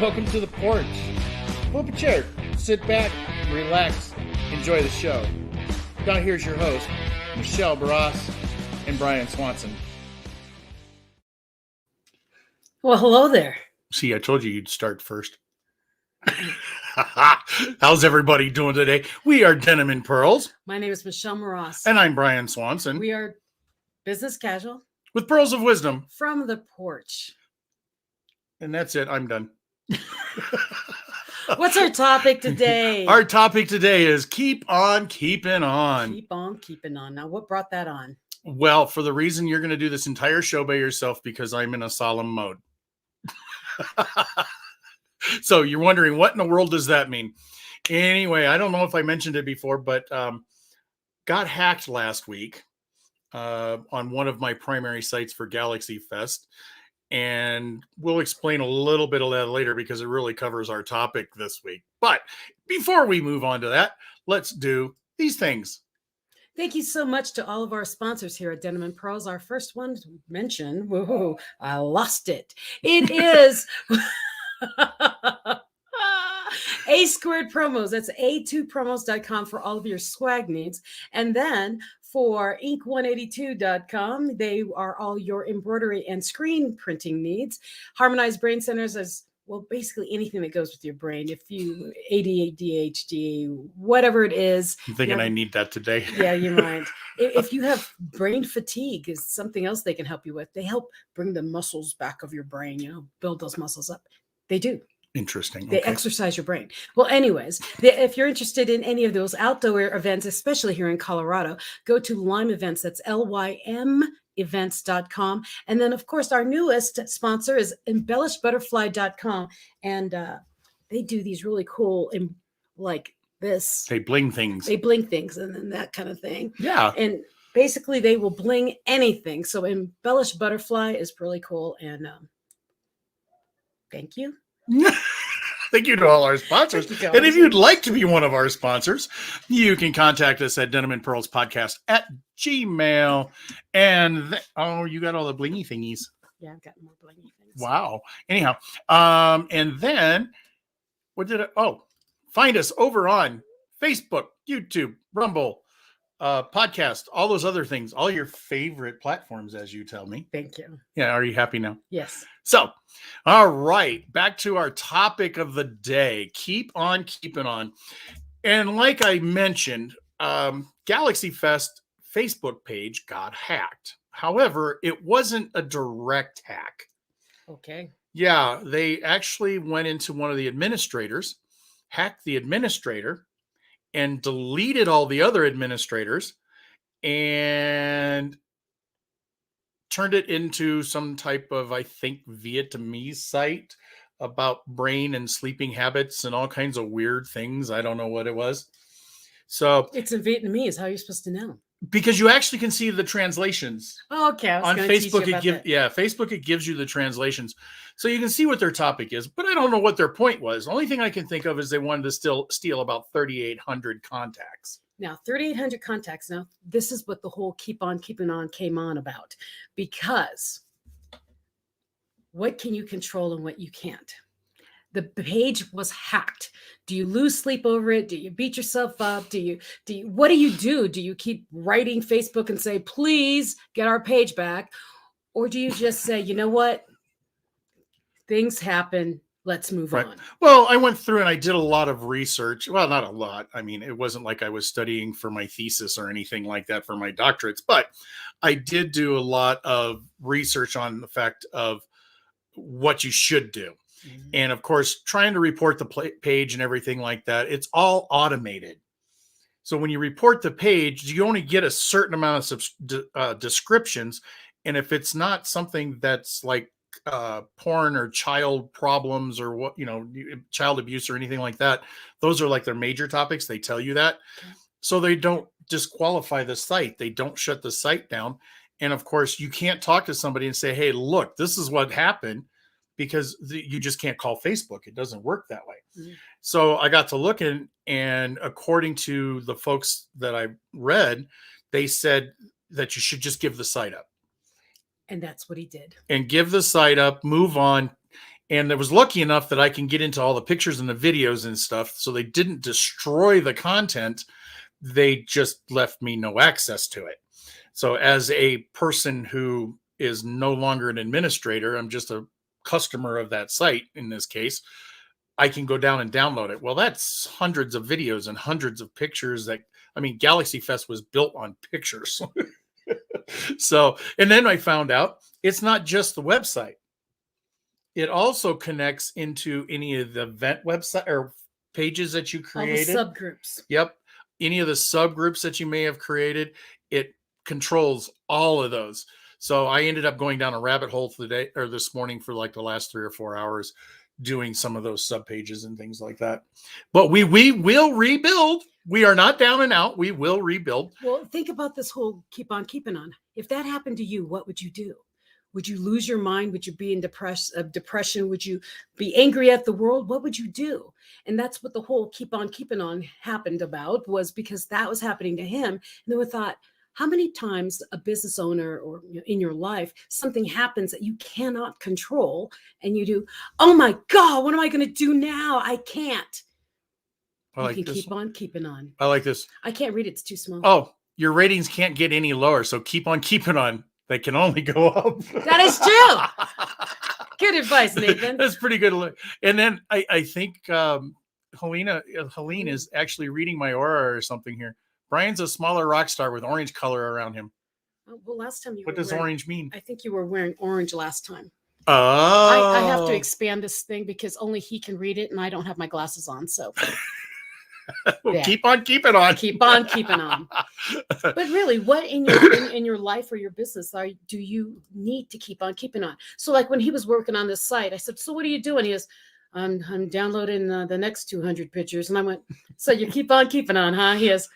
Welcome to the porch. Pull up a chair, sit back, relax, enjoy the show. Now here's your host, Michelle Barras and Brian Swanson. Well, hello there. See, I told you you'd start first. How's everybody doing today? We are Denim and Pearls. My name is Michelle Barras. And I'm Brian Swanson. We are business casual. With pearls of wisdom. From the porch. And that's it. I'm done. What's our topic today? Our topic today is keep on keeping on. Keep on keeping on. Now, what brought that on? Well, for the reason you're going to do this entire show by yourself because I'm in a solemn mode. So you're wondering, what in the world does that mean? Anyway, I don't know if I mentioned it before, but got hacked last week on one of my primary sites for Galaxy Fest. And we'll explain a little bit of that later because it really covers our topic this week. But before we move on to that, let's do these things. Thank you so much to all of our sponsors here at Denim and Pearls. Our first one to mention, whoa, I lost it. It is A Squared Promos. That's a2promos.com for all of your swag needs. And then for ink182.com, they are all your embroidery and screen printing needs. Harmonized Brain Centers is, well, basically anything that goes with your brain. If you ADHD, whatever it is. I'm thinking I need that today. Yeah, you might. If you have brain fatigue, is something else they can help you with. They help bring the muscles back of your brain, build those muscles up. They do. Interesting. They exercise your brain. Well, anyways, if you're interested in any of those outdoor events, especially here in Colorado, go to Lime Events. That's LYM events.com. And then, of course, our newest sponsor is embellishbutterfly.com. And they do these really cool, like this. They bling things. They bling things and then that kind of thing. Yeah. And basically, they will bling anything. So Embellish Butterfly is really cool. And thank you. Thank you to all our sponsors. And if you'd like to be one of our sponsors, you can contact us at Denim and Pearls Podcast at Gmail. And you got all the blingy thingies. Yeah, I've got more blingy things. Wow. Anyhow, and then find us over on Facebook, YouTube, Rumble, podcast, all those other things, all your favorite platforms, as you tell me. Thank you. Yeah. Are you happy now? Yes. So, all right, back to our topic of the day. Keep on keeping on. And like I mentioned, Galaxy Fest Facebook page got hacked. However, it wasn't a direct hack. Okay. Yeah, they actually went into one of the administrators, hacked the administrator, and deleted all the other administrators and turned it into some type of, I think, Vietnamese site about brain and sleeping habits and all kinds of weird things. I don't know what it was. So it's in Vietnamese. How are you supposed to know? Because you actually can see the translations. Oh, okay. On Facebook, Facebook, it gives you the translations. So you can see what their topic is, but I don't know what their point was. The only thing I can think of is they wanted to steal about 3,800 contacts. Now, 3,800 contacts. Now, this is what the whole keep on keeping on came on about. Because what can you control and what you can't? The page was hacked. Do you lose sleep over it? Do you beat yourself up? What do you do? Do you keep writing Facebook and say, please get our page back? Or do you just say, you know what? Things happen. Let's move on. Well, I went through and I did a lot of research. Well, not a lot. I mean, it wasn't like I was studying for my thesis or anything like that for my doctorates, but I did do a lot of research on the fact of what you should do. Mm-hmm. And of course, trying to report the page and everything like that, it's all automated. So when you report the page, you only get a certain amount of descriptions. And if it's not something that's like porn or child problems or child abuse or anything like that, those are like their major topics. They tell you that. Okay. So they don't disqualify the site. They don't shut the site down. And of course, you can't talk to somebody and say, hey, look, this is what happened, because you just can't call Facebook. It doesn't work that way. Mm-hmm. So I got to looking, and according to the folks that I read, they said that you should just give the site up. And that's what he did. And give the site up, move on. And I was lucky enough that I can get into all the pictures and the videos and stuff. So they didn't destroy the content. They just left me no access to it. So as a person who is no longer an administrator, I'm just a customer of that site in this case, I can go down and download it. Well, that's hundreds of videos and hundreds of pictures that, I mean, Galaxy Fest was built on pictures. So, and then I found out it's not just the website. It also connects into any of the event website or pages that you created. All the subgroups. Yep. Any of the subgroups that you may have created, it controls all of those. So I ended up going down a rabbit hole today or this morning for like the last 3 or 4 hours doing some of those sub pages and things like that. But we will rebuild. We are not down and out. We will rebuild. Well, think about this whole keep on keeping on. If that happened to you, what would you do? Would you lose your mind? Would you be in depression? Would you be angry at the world? What would you do? And that's what the whole keep on keeping on happened about, was because that was happening to him. And then we thought, how many times a business owner or in your life, something happens that you cannot control and you do, oh my God, what am I going to do now? I can't. You can keep on keeping on. I like this. I can't read it. It's too small. Oh, your ratings can't get any lower. So keep on keeping on. They can only go up. That is true. Good advice, Nathan. That's pretty good. And then I think Helene is actually reading my aura or something here. Brian's a smaller rock star with orange color around him. Well, last time what does orange mean? I think you were wearing orange last time. Oh, I have to expand this thing because only he can read it, and I don't have my glasses on. So well, yeah. Keep on keeping on. Keep on keeping on. But really, what in your life or your business do you need to keep on keeping on? So, like when he was working on this site, I said, "So what are you doing?" He goes, "I'm downloading the next 200 pictures." And I went, "So you keep on keeping on, huh?" He goes,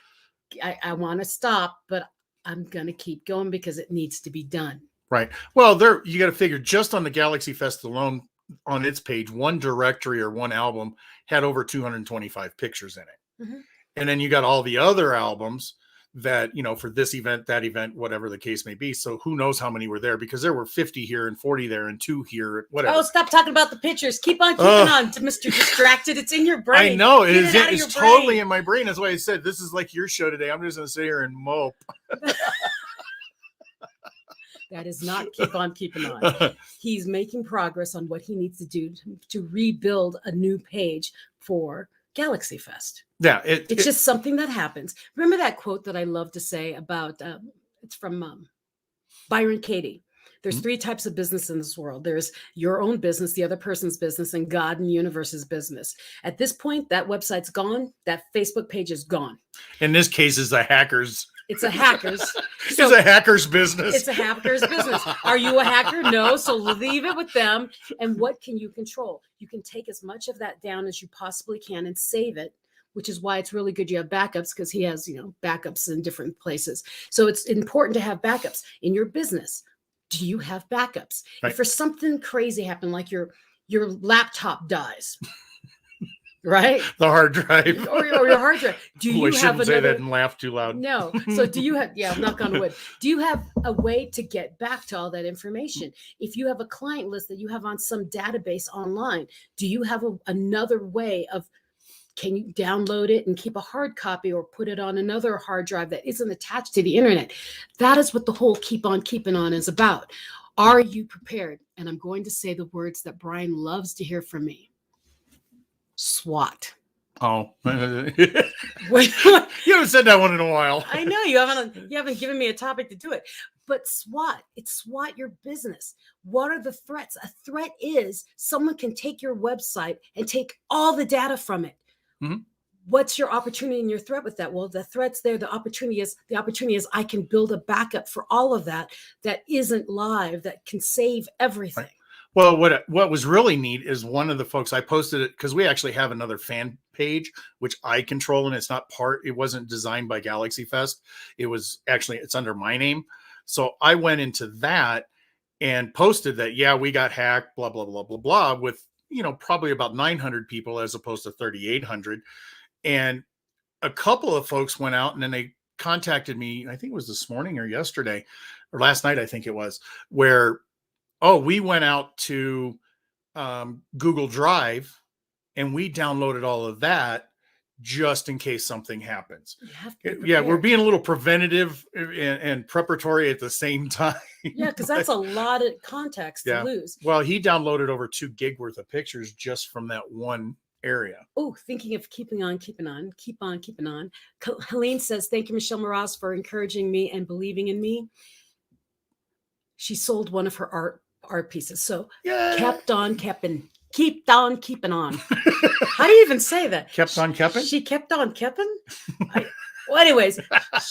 I want to stop, but I'm going to keep going because it needs to be done. Right. Well, you got to figure just on the Galaxy Fest alone on its page, one directory or one album had over 225 pictures in it. Mm-hmm. And then you got all the other albums that, for this event, that event, whatever the case may be. So who knows how many were there, because there were 50 here and 40 there and 2 here, whatever. Oh, stop talking about the pictures. Keep on keeping on, Mr. Distracted. It's in your brain. I know. It's totally in my brain. That's why I said this is like your show today. I'm just going to sit here and mope. That is not keep on keeping on. He's making progress on what he needs to do to rebuild a new page for Galaxy Fest. Yeah, it's just something that happens. Remember that quote that I love to say about, it's from Byron Katie. There's 3 types of business in this world. There's your own business, the other person's business, and God and universe's business. At this point, that website's gone. That Facebook page is gone. In this case, it's a hacker's. It's a hacker's. It's a hacker's business. It's a hacker's business. Are you a hacker? No. So leave it with them. And what can you control? You can take as much of that down as you possibly can and save it, which is why it's really good you have backups, because he has, backups in different places. So it's important to have backups in your business. Do you have backups? Right. If for something crazy happened, like your laptop dies, right? The hard drive. or your hard drive. Do you have shouldn't say that and laugh too loud. No. So do you have, knock on wood. Do you have a way to get back to all that information? If you have a client list that you have on some database online, do you have another way of, can you download it and keep a hard copy or put it on another hard drive that isn't attached to the internet? That is what the whole keep on keeping on is about. Are you prepared? And I'm going to say the words that Brian loves to hear from me. SWAT. Oh, you haven't said that one in a while. I know you haven't given me a topic to do it, but SWAT. It's SWAT your business. What are the threats? A threat is someone can take your website and take all the data from it. Mm-hmm. What's your opportunity and your threat with that? Well, the threat's there. The opportunity is I can build a backup for all of that isn't live, that can save everything. Right. Well, what was really neat is one of the folks, I posted it because we actually have another fan page, which I control, and it wasn't designed by Galaxy Fest. It's under my name. So I went into that and posted that, we got hacked, blah, blah, blah, blah, blah, with, probably about 900 people as opposed to 3,800. And a couple of folks went out and then they contacted me, I think it was this morning or yesterday or last night, I think it was, where, we went out to Google Drive, and we downloaded all of that just in case something happens. You have to be Yeah, we're prepared. being a little preventative and preparatory at the same time. Yeah, because that's a lot of context to Yeah. lose. Well, he downloaded over 2 gig worth of pictures just from that one area. Oh, thinking of keeping on, keep on keeping on. Helene says, thank you, Michelle Mraz, for encouraging me and believing in me. She sold one of her art pieces. So Yeah. kept on keeping on. How do you even say that? Kept on keeping? She kept on keeping? Well, anyways,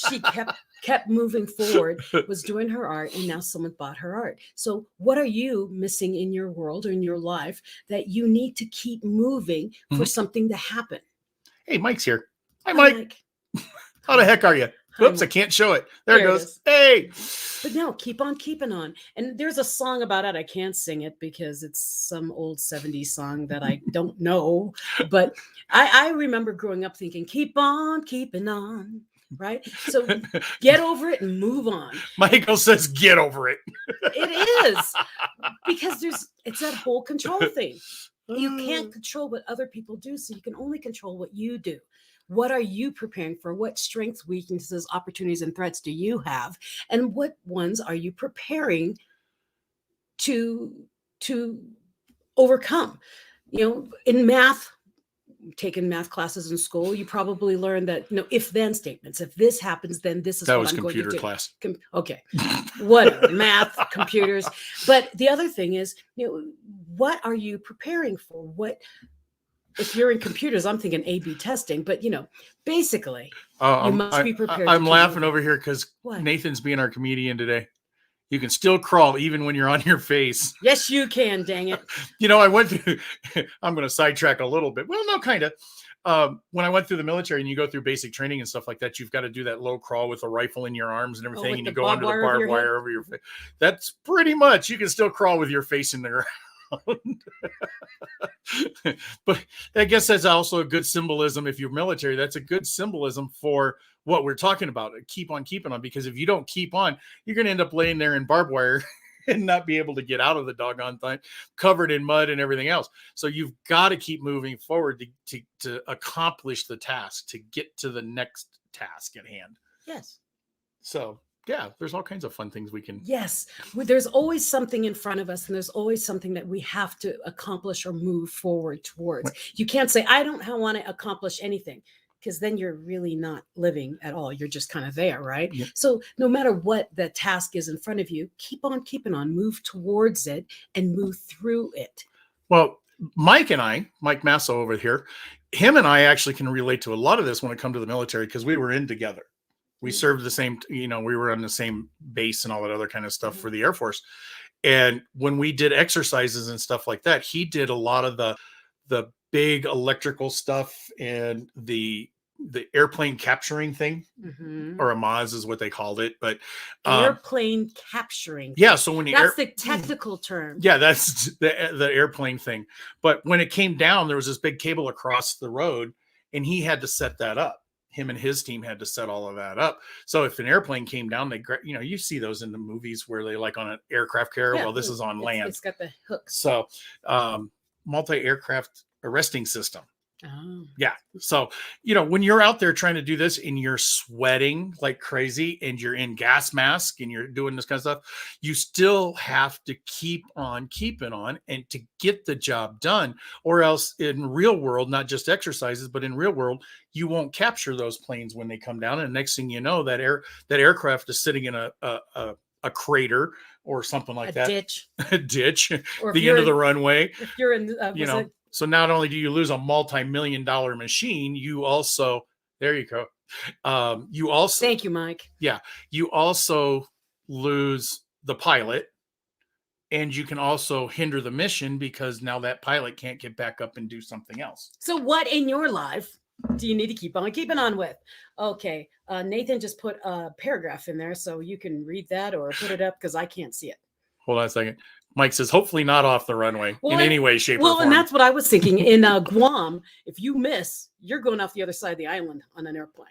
she kept moving forward, was doing her art, and now someone bought her art. So what are you missing in your world or in your life that you need to keep moving for something to happen? Hey, Mike's here. Hi, Mike. How the heck are you? Hi, Oops, I Mike. can't show it. There it goes. is. Hey. But no, keep on keeping on. And there's a song about it. I can't sing it because it's some old 70s song that I don't know. But I remember growing up thinking, keep on keeping on. Right? So get over it and move on. Michael says, get over it. It is. Because it's that whole control thing. You can't control what other people do, so you can only control what you do. What are you preparing for? What strengths, weaknesses, opportunities, and threats do you have? And what ones are you preparing to overcome? You know, in math, taken math classes in school, you probably learned that, if-then statements. If this happens, then this is That what was I'm going to do. computer class. Okay, whatever, math, computers. But the other thing is, what are you preparing for? If you're in computers, I'm thinking A/B testing, but basically, you must be prepared. I'm laughing over here because What? Nathan's being our comedian today. You can still crawl even when you're on your face. Yes, you can, dang it. I went through, I'm going to sidetrack a little bit. Well, no, kind of. When I went through the military and you go through basic training and stuff like that, you've got to do that low crawl with a rifle in your arms and everything. And you go under the barbed wire over your face. That's pretty much, you can still crawl with your face in the ground. But I guess that's also a good symbolism. If you're military, that's a good symbolism for what we're talking about. Keep on keeping on, because if you don't keep on, you're going to end up laying there in barbed wire and not be able to get out of the doggone thing, covered in mud and everything else. So you've got to keep moving forward to accomplish the task, to get to the next task at hand. Yes. So yeah, there's all kinds of fun things we can. Yes. There's always something in front of us, and there's always something that we have to accomplish or move forward towards. Right. You can't say, I don't want to accomplish anything, because then you're really not living at all. You're just kind of there, right? Yep. So no matter what the task is in front of you, keep on keeping on, move towards it and move through it. Well, Mike Masso over here, him and I actually can relate to a lot of this when it comes to the military, because we were in together. We served the same, we were on the same base and all that other kind of stuff for the Air Force. And when we did exercises and stuff like that, he did a lot of the big electrical stuff and the airplane capturing thing, or a Maz is what they called it. But airplane capturing. Yeah. So when that's the technical term. Yeah, that's the airplane thing. But when it came down, there was this big cable across the road, and he had to set that up. Him and his team had to set all of that up. So if an airplane came down, they, you see those in the movies where they like on an aircraft carrier. Yeah, well, this is on land. It's got the hooks. So multi-aircraft arresting system. Oh. Yeah. So, when you're out there trying to do this and you're sweating like crazy and you're in gas mask and you're doing this kind of stuff, you still have to keep on keeping on and to get the job done, or else in real world, not just exercises, but in real world, you won't capture those planes when they come down. And next thing you know, that aircraft is sitting in a crater or something like that. A ditch, or the end of the runway. If you're in, so not only do you lose a multi-million-dollar machine, you also, there you go. You also, thank you, Mike. Yeah. You also lose the pilot, and you can also hinder the mission because now that pilot can't get back up and do something else. So what in your life do you need to keep on keeping on with? Okay. Nathan just put a paragraph in there, so you can read that or put it up because I can't see it. Hold on a second. Mike says, hopefully not off the runway in any way, shape, or form. Well, and that's what I was thinking. In Guam, if you miss, you're going off the other side of the island on an airplane.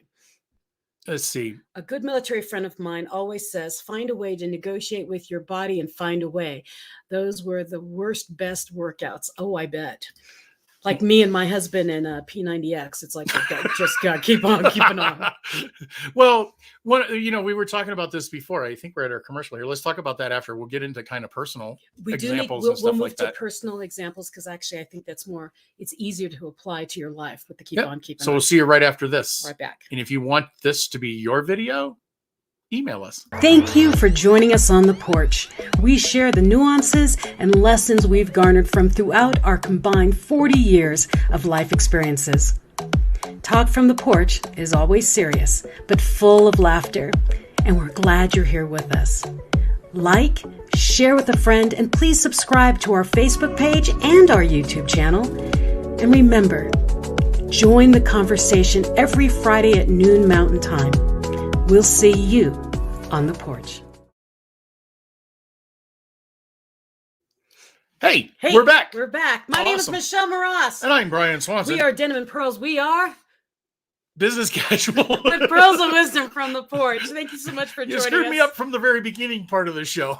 Let's see. A good military friend of mine always says, find a way to negotiate with your body and find a way. Those were the worst, best workouts. Oh, I bet. Like me and my husband and P90X. It's like, just got to keep on keeping on. Well, we were talking about this before. I think we're at our commercial here. Let's talk about that after. We'll get into kind of personal examples and stuff we'll like move that. to personal examples because actually I think it's easier to apply to your life with the keep on keeping on. So we'll see you right after this. Right back. And if you want this to be your video, email us. Thank you for joining us on the porch. We share the nuances and lessons we've garnered from throughout our combined 40 years of life experiences. Talk from the porch is always serious, but full of laughter, and we're glad you're here with us. Like, share with a friend, and please subscribe to our Facebook page and our YouTube channel. And remember, join the conversation every Friday at noon Mountain Time. We'll see you on the porch. Hey, we're back. We're back. My name is Michelle Moroz. And I'm Brian Swanson. We are Denim and Pearls. We are business casual. The pearls of wisdom from the porch. Thank you so much for joining us. You screwed me up from the very beginning part of the show.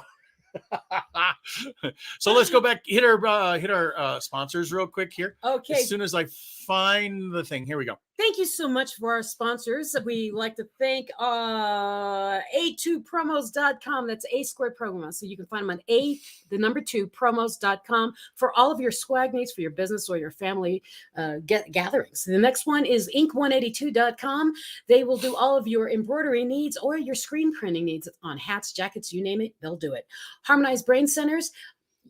So let's go back, hit our sponsors real quick here. Okay. As soon as I find the thing, here we go. Thank you so much for our sponsors. We like to thank A2promos.com. That's A squared promo. So you can find them on promos.com for all of your swag needs for your business or your family gatherings. The next one is ink182.com. They will do all of your embroidery needs or your screen printing needs on hats, jackets, you name it, they'll do it. Harmonized Brain Centers.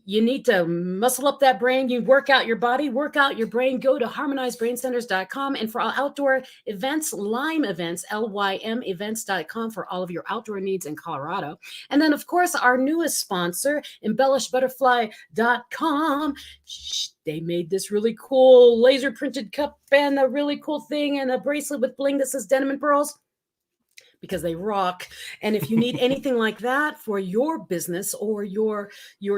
You need to muscle up that brain. You work out your body, work out your brain. Go to harmonizedbraincenters.com. And for all outdoor events, Lyme events, LYM events.com for all of your outdoor needs in Colorado. And then, of course, our newest sponsor, embellishbutterfly.com. They made this really cool laser printed cup and a really cool thing and a bracelet with bling that says Denim and Pearls, because they rock. And if you need anything like that for your business or your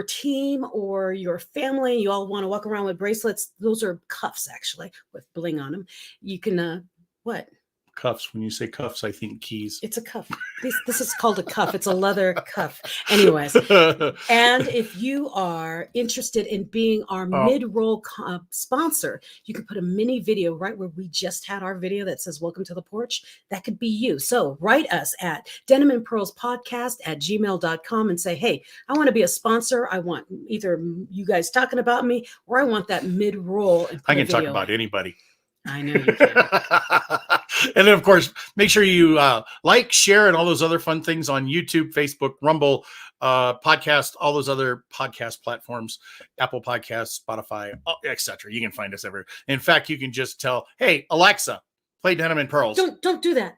team or your family, you all want to walk around with bracelets. Those are cuffs, actually, with bling on them. You can, what? Cuffs. When you say cuffs, I think keys. It's a cuff. This is called a cuff. It's a leather cuff. Anyways, and if you are interested in being our mid-roll sponsor, you can put a mini video right where we just had our video that says welcome to the porch. That could be you. So write us at denimandpearlspodcast@gmail.com and say, hey, I want to be a sponsor. I want either you guys talking about me or I want that mid-roll. I can talk about anybody. I know you can. And then, of course, make sure you like, share, and all those other fun things on YouTube, Facebook, Rumble, podcast, all those other podcast platforms, Apple Podcasts, Spotify, etc. You can find us everywhere. In fact, you can just tell, hey, Alexa, play Denim and Pearls. Don't do that.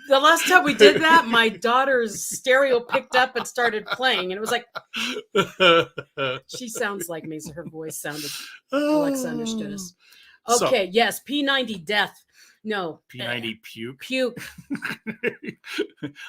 The last time we did that, my daughter's stereo picked up and started playing, and it was like, she sounds like me, so her voice sounded, Alexa understood us. Okay, so, yes, P90 death. No. P90 puke. Puke.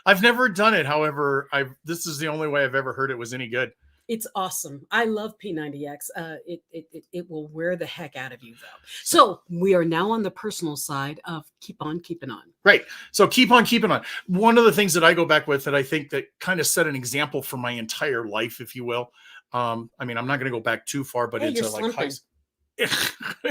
I've never done it. However, this is the only way I've ever heard it was any good. It's awesome. I love P90X. It will wear the heck out of you, though. So we are now on the personal side of keep on keeping on. Right. So keep on keeping on. One of the things that I go back with that I think that kind of set an example for my entire life, if you will. I mean, I'm not going to go back too far, but into like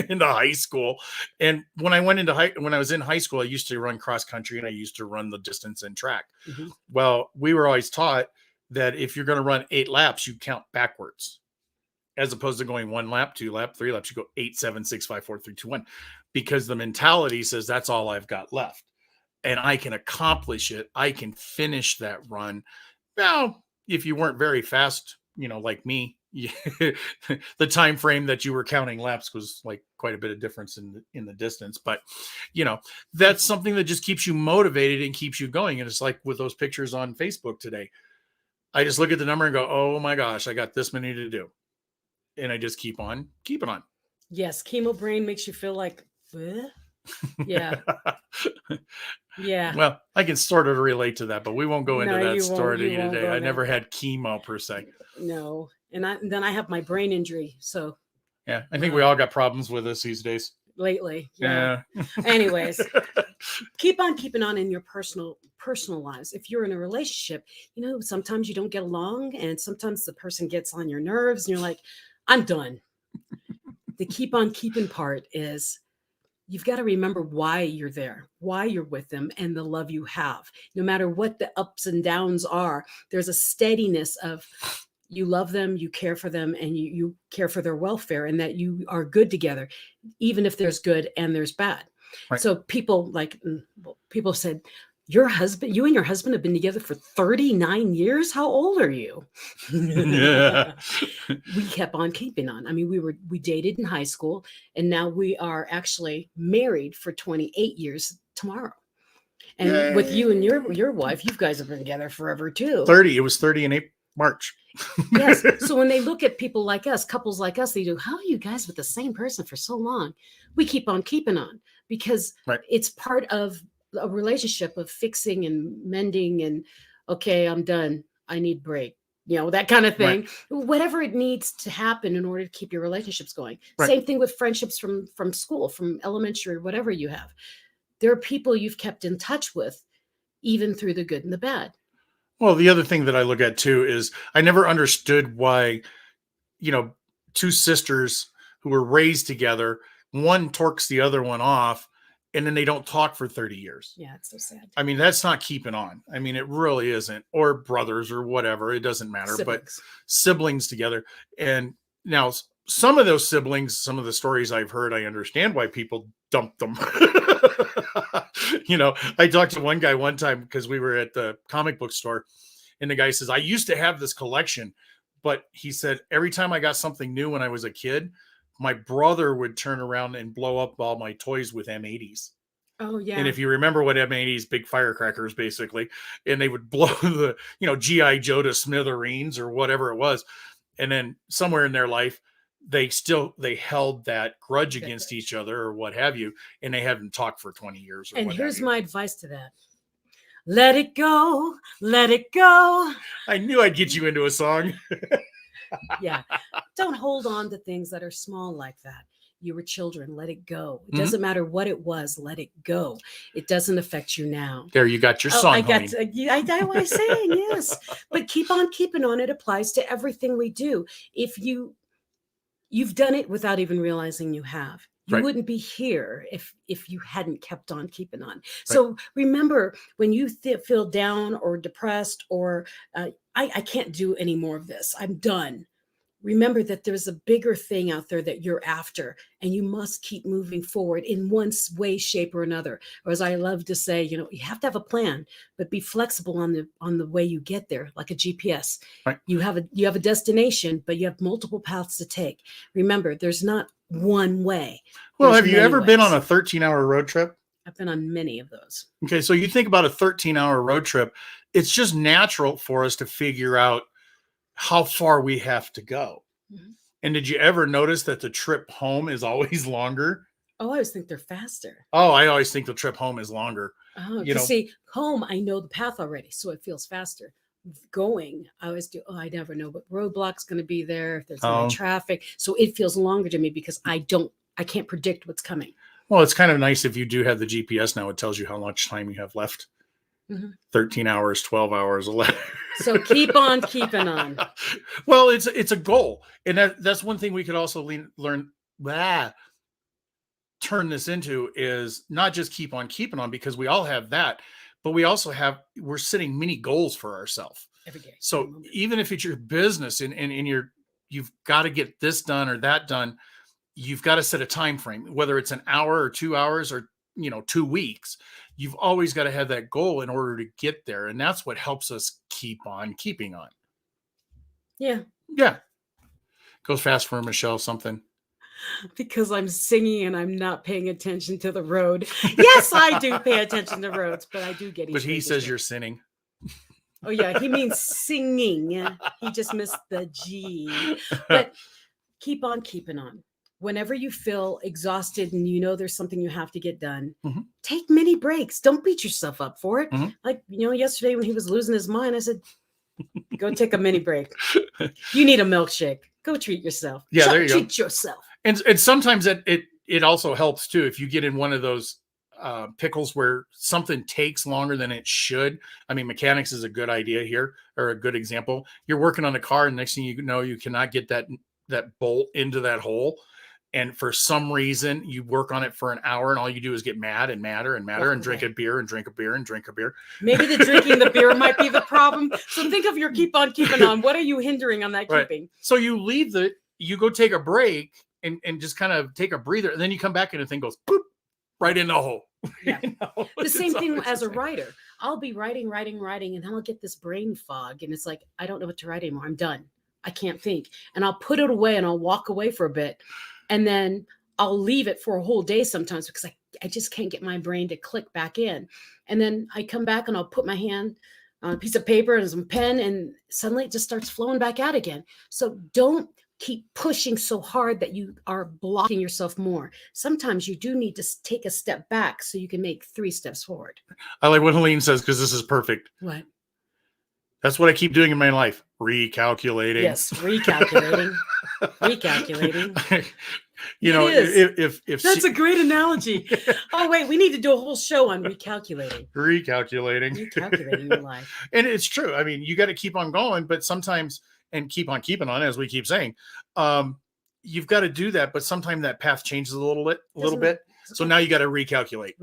into high school. And when I went into when I was in high school, I used to run cross country and I used to run the distance and track. Mm-hmm. Well, we were always taught that if you're going to run 8 laps, you count backwards, as opposed to going 1 lap, 2 lap, 3 laps. You go 8, 7, 6, 5, 4, 3, 2, 1, because the mentality says that's all I've got left, and I can accomplish it. I can finish that run. Now, if you weren't very fast, like me, the time frame that you were counting laps was like quite a bit of difference in the distance, but that's something that just keeps you motivated and keeps you going. And it's like with those pictures on Facebook today, I just look at the number and go, oh my gosh, I got this many to do, and I just keep on keeping on. Yes, chemo brain makes you feel like yeah. Yeah. Well, I can sort of relate to that, but we won't go into that story today. I never had chemo per se. No. And then I have my brain injury. So yeah, I think we all got problems with this these days. lately. Yeah. Anyways, keep on keeping on in your personal lives. If you're in a relationship, sometimes you don't get along, and sometimes the person gets on your nerves, and you're like, I'm done. The keep on keeping part is you've got to remember why you're there, why you're with them, and the love you have. No matter what the ups and downs are, there's a steadiness of you love them, you care for them, and you care for their welfare, and that you are good together, even if there's good and there's bad. Right. So people said, you and your husband have been together for 39 years. How old are you? Yeah. We kept on keeping on. I mean, we dated in high school, and now we are actually married for 28 years tomorrow. And Yay. with you and your wife, you guys have been together forever too. 30. It was 30 in March. Yes. So when they look at people like us, couples like us, they do, how are you guys with the same person for so long? We keep on keeping on because it's part of a relationship of fixing and mending and, okay, I'm done. I need break. That kind of thing. Whatever it needs to happen in order to keep your relationships going. Same thing with friendships from school, from elementary, whatever you have. There are people you've kept in touch with, even through the good and the bad. Well, the other thing that I look at too is I never understood why, two sisters who were raised together, one torques the other one off, and then they don't talk for 30 years. Yeah, it's so sad. I mean, that's not keeping on. I mean, it really isn't. Or brothers or whatever. It doesn't matter. But siblings together. And now some of those siblings, some of the stories I've heard, I understand why people dumped them. I talked to one guy one time because we were at the comic book store, and the guy says, I used to have this collection, but he said, every time I got something new when I was a kid, my brother would turn around and blow up all my toys with M80s. Oh, yeah. And if you remember what M80s, big firecrackers, basically, and they would blow the, G.I. Joe to smithereens or whatever it was. And then somewhere in their life, they held that grudge against each other or what have you, and they haven't talked for 20 years. And here's my advice to that. Let it go. Let it go. I knew I'd get you into a song. Yeah. Don't hold on to things that are small like that. You were children. Let it go. It doesn't matter what it was. Let it go. It doesn't affect you now. There, you got your song. I was saying, yes. But keep on keeping on. It applies to everything we do. If you've done it without even realizing you have. You wouldn't be here if you hadn't kept on keeping on. So remember, when you feel down or depressed or I can't do any more of this, I'm done. Remember that there's a bigger thing out there that you're after, and you must keep moving forward in one way, shape, or another. Or as I love to say, you have to have a plan, but be flexible on the way you get there, like a GPS. Right. You have a destination, but you have multiple paths to take. Remember, there's not one way. Well, have you ever been on a 13-hour road trip? I've been on many of those. Okay, so you think about a 13-hour road trip, it's just natural for us to figure out how far we have to go. Mm-hmm. And did you ever notice that the trip home is always longer? Oh, I always think they're faster. Oh, I always think the trip home is longer. Oh, see, home, I know the path already, so it feels faster. Going, I always do, I never know what roadblock's going to be there, if there's any traffic. So it feels longer to me because I can't predict what's coming. Well, it's kind of nice if you do have the GPS now. It tells you how much time you have left. Mm-hmm. 13 hours, 12 hours, 11. So keep on keeping on. Well, it's a goal. And that's one thing we could also turn this into is not just keep on keeping on, because we all have that, but we're setting mini goals for ourselves every day. So even if it's your business and you've got to get this done or that done, you've got to set a time frame, whether it's an hour or 2 hours or 2 weeks. You've always got to have that goal in order to get there. And that's what helps us keep on keeping on. Yeah. Yeah. Goes fast for Michelle, something. Because I'm singing and I'm not paying attention to the road. Yes, I do pay attention to roads, but I do get. But he says you're sinning. Oh yeah, he means singing. He just missed the G. But keep on keeping on. Whenever you feel exhausted and there's something you have to get done, mm-hmm. take mini breaks. Don't beat yourself up for it. Mm-hmm. Like yesterday when he was losing his mind, I said, "Go take a mini break. You need a milkshake. Go treat yourself. Yeah, there you treat yourself." And sometimes it also helps too if you get in one of those pickles where something takes longer than it should. I mean, mechanics is a good idea here, or a good example. You're working on a car, and next thing you know, you cannot get that bolt into that hole. And for some reason, you work on it for an hour, and all you do is get mad and madder and madder, and drink a beer and drink a beer and drink a beer. Maybe the drinking the beer might be the problem. So think of your keep on keeping on. What are you hindering on that keeping? So you leave you go take a break and just kind of take a breather, and then you come back and the thing goes boop, right in the hole. Yeah. The same thing as a writer. I'll be writing, and I'll get this brain fog, and it's like, I don't know what to write anymore. I'm done. I can't think. And I'll put it away and I'll walk away for a bit. And then I'll leave it for a whole day sometimes because I just can't get my brain to click back in. And then I come back and I'll put my hand on a piece of paper and some pen, and suddenly it just starts flowing back out again. So don't keep pushing so hard that you are blocking yourself more. Sometimes you do need to take a step back so you can make 3 steps forward. I like what Helene says, because this is perfect. What? That's what I keep doing in my life. Recalculating. Yes, recalculating. Recalculating. You know, if that's a great analogy. Oh, wait, we need to do a whole show on recalculating. Recalculating your life. And it's true. I mean, you got to keep on going, but sometimes, and keep on keeping on, as we keep saying, you've got to do that. But sometimes that path changes a little bit. So now you got to recalculate.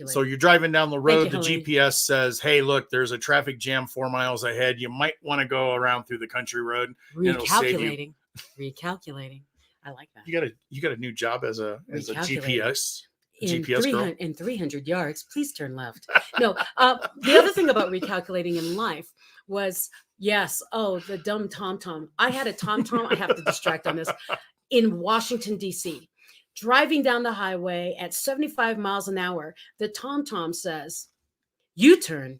So you're driving down the road. The GPS says, hey, look, there's a traffic jam 4 miles ahead. You might want to go around through the country road. Recalculating. Recalculating. I like that. You got a new job as a GPS. Girl. In 300 yards, please turn left. No, the other thing about recalculating in life was, the dumb TomTom. I had a TomTom. I have to distract on this. In Washington, D.C., driving down the highway at 75 miles an hour, the TomTom says, U-turn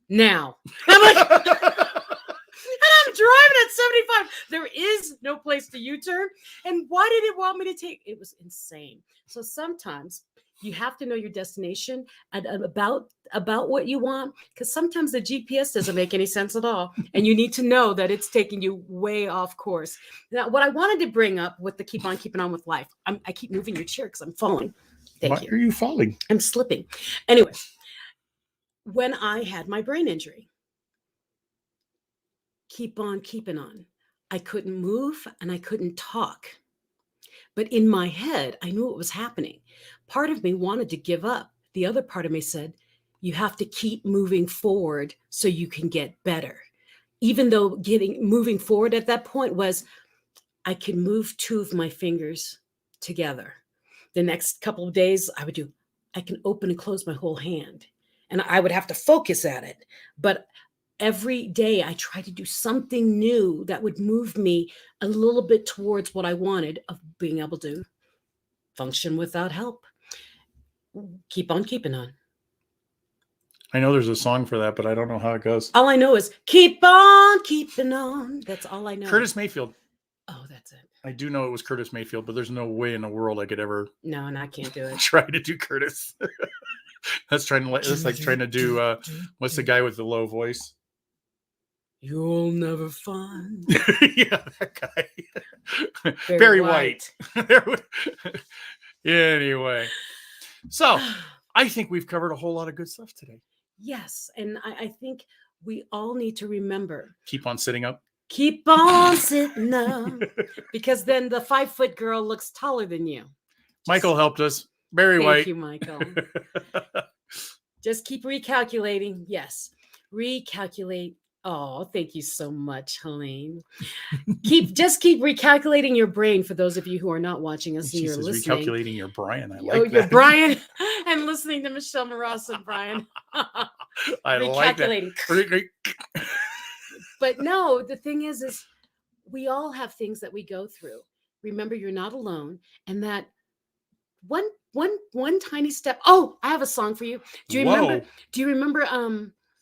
now. I'm like, and I'm driving at 75. There is no place to U-turn. And why did it want me to take? It was insane. So sometimes you have to know your destination and about what you want, because sometimes the GPS doesn't make any sense at all. And you need to know that it's taking you way off course. Now, what I wanted to bring up with the keep on keeping on with life, I keep moving your chair because I'm falling. Why are you falling? I'm slipping. Anyway, when I had my brain injury, keep on keeping on. I couldn't move and I couldn't talk. But in my head, I knew what was happening. Part of me wanted to give up. The other part of me said, you have to keep moving forward so you can get better. Even though moving forward at that point was, I could move 2 of my fingers together. The next couple of days, I can open and close my whole hand. And I would have to focus at it. But every day I tried to do something new that would move me a little bit towards what I wanted, of being able to function without help. Keep on keeping on. I know there's a song for that, but I don't know how it goes. All I know is keep on keeping on. That's all I know. Curtis Mayfield. Oh, that's it. I do know it was Curtis Mayfield, but there's no way in the world I could ever. No, and I can't do it. Try to do Curtis. That's like trying to do. What's the guy with the low voice? You'll never find. Yeah, that guy. Barry White. Anyway, so I think we've covered a whole lot of good stuff today. Yes, and I think we all need to remember. Keep on sitting up. Keep on sitting up. Because then the 5-foot girl looks taller than you. Michael helped us. Barry White. Thank you, Michael. Just keep recalculating. Yes. Recalculate. Oh, thank you so much, Helene. Just keep recalculating your brain for those of you who are not watching us and you're listening. Recalculating your Brian. I like that. Your Brian, and listening to Michelle Maras and Brian. I like that. But no, the thing is we all have things that we go through. Remember, you're not alone, and that one tiny step. Oh, I have a song for you. Do you remember?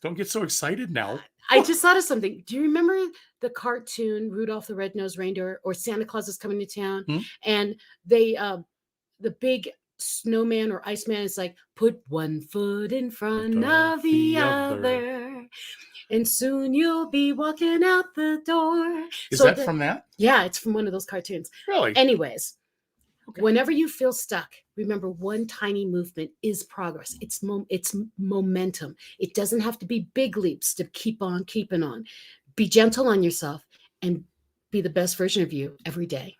Don't get so excited now. I just thought of something. Do you remember the cartoon Rudolph the Red-Nosed Reindeer, or Santa Claus is Coming to Town? And they, the big snowman or Iceman is like, put one foot in front of the other, and soon you'll be walking out the door. Is that from that? Yeah, it's from one of those cartoons. Really? Anyways, Okay. Whenever you feel stuck, remember one tiny movement is progress. It's momentum. It doesn't have to be big leaps to keep on keeping on. Be gentle on yourself and be the best version of you every day,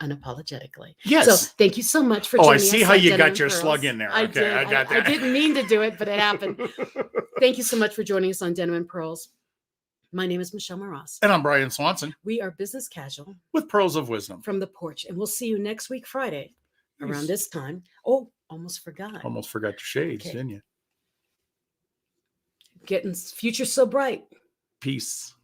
unapologetically. So Yes. thank you so much for Oh, I joining see us how on you Denim got and your Pearls. slug in there. I Okay, did. I got I that. didn't mean to do it, but it happened. Thank you so much for joining us on Denim and Pearls. My name is Michelle Moroz. And I'm Brian Swanson We are business casual with Pearls of Wisdom. from the porch, and we'll see you next week, Friday, around Yes. this time. Oh, almost forgot. Almost forgot your shades, Okay. didn't you? Getting future so bright. Peace.